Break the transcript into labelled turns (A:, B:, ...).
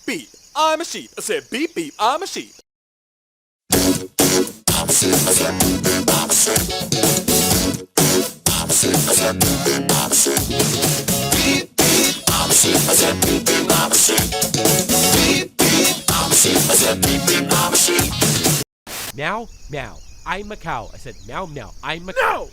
A: beep, I'm a sheep. I said beep beep, I'm a sheep.
B: Meow, meow. I'm a cow. I said meow, meow. I'm a cow.